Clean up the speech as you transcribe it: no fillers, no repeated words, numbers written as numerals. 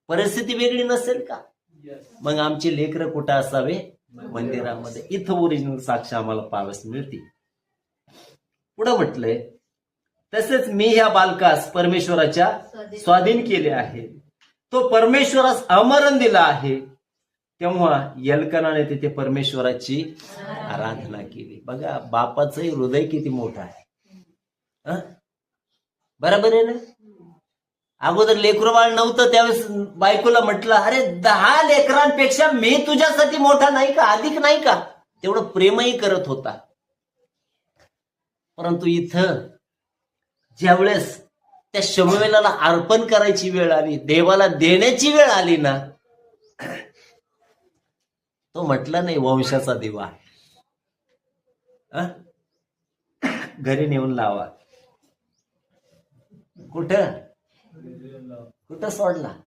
परिस्थिती वेगळी नसेल का? मग आमचे लेकरं कुठं असावे? मंदिरामध्ये. इथं ओरिजिनल साक्ष आम्हाला पाहाव्यास मिळते. पुढं म्हटलंय, तसेच मी ह्या बालकास परमेश्वराच्या स्वाधीन केले आहे. तो परमेश्वरास आमरण दिला आहे. तेव्हा एल्कानाने तिथे परमेश्वराची आराधना केली. बघा बापाचंही हृदय किती मोठं आहे. बरोबर आहे ना? अगोदर लेकरू बाळ नव्हतं त्यावेळेस बायकोला म्हटलं, अरे 10 लेकरांपेक्षा मी तुझ्यासाठी मोठा नाही का, अधिक नाही का? तेवढं प्रेमही करत होता. परंतु इथं ज्यावेळेस त्या शमूएलाला अर्पण करायची वेळ आली, देवाला देण्याची वेळ आली ना, तो म्हटला नाही वंशाचा दिवा घरी नेऊन लावा. कुठं सोडला?